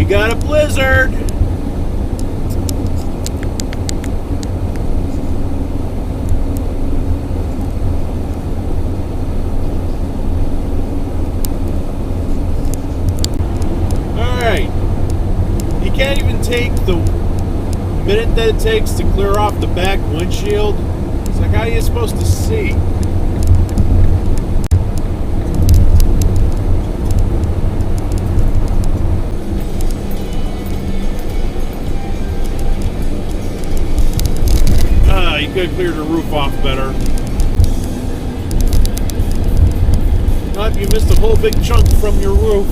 We got a blizzard. Alright. You can't even take the minute that it takes to clear off the back windshield. It's like, how are you supposed to see? You could have cleared the roof off better. Not you missed a whole big chunk from your roof.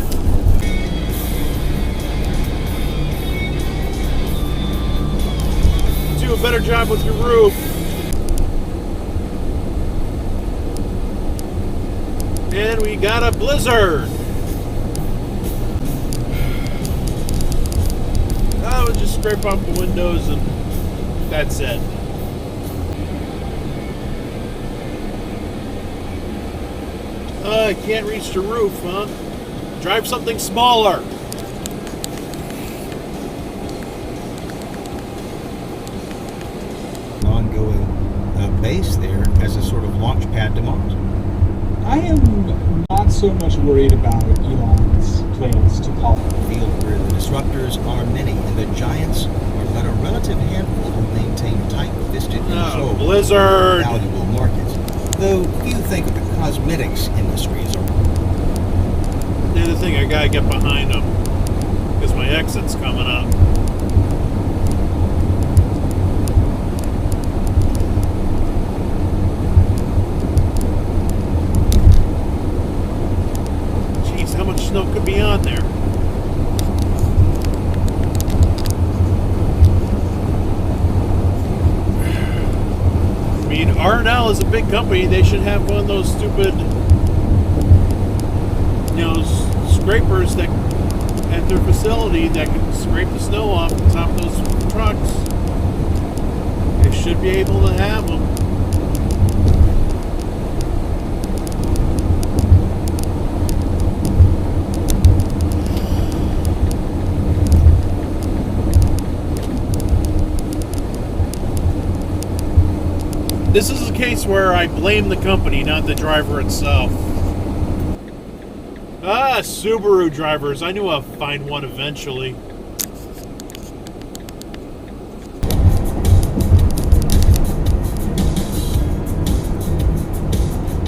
Do a better job with your roof. And we got a blizzard. I would just scrape off the windows and that's it. I can't reach the roof, huh? Drive something smaller. Ongoing base there as a sort of launch pad to Mars. I am not so much worried about Elon's plans to call A field where the disruptors are many and the giants are but a relative handful who maintain tight-fisted control blizzard. of valuable markets. Though few think of the cosmetics industry as a... The other thing, I gotta get behind them because my exit's coming up. Jeez, how much snow could be on there? I mean, R&L is a big company. They should have one of those stupid, scrapers that at their facility that can scrape the snow off the top of those trucks. They should be able to have them. This is a case where I blame the company, not the driver itself. Subaru drivers. I knew I'd find one eventually.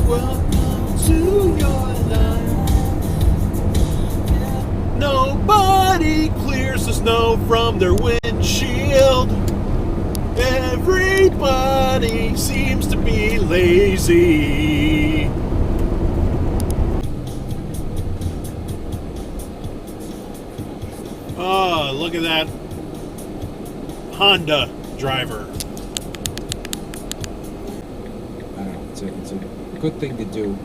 Welcome to your life. Nobody clears the snow from their windshield. Everybody seems to be lazy. Oh, look at that Honda driver. I don't know. It's a good thing to do.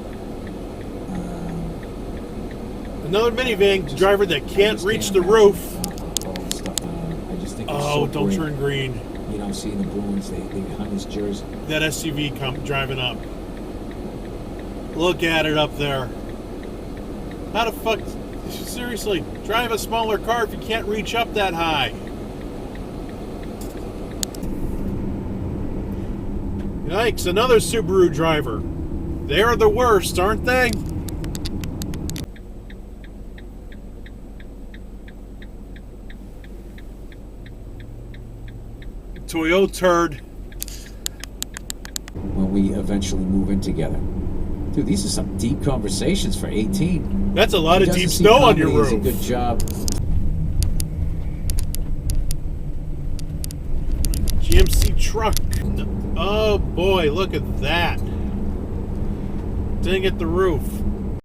Another minivan driver that can't reach the roof. I just think Oh, don't turn green. You know, seeing the Bruins, they hung his jersey. That SUV driving up. Look at it up there. How the fuck... Seriously, drive a smaller car if you can't reach up that high. Yikes, another Subaru driver. They're the worst, aren't they? Toyota turd. When we eventually move in together. Dude, these are some deep conversations for 18. That's a lot of deep snow on your roof. A good job. GMC truck. Oh boy, look at that. Didn't get the roof.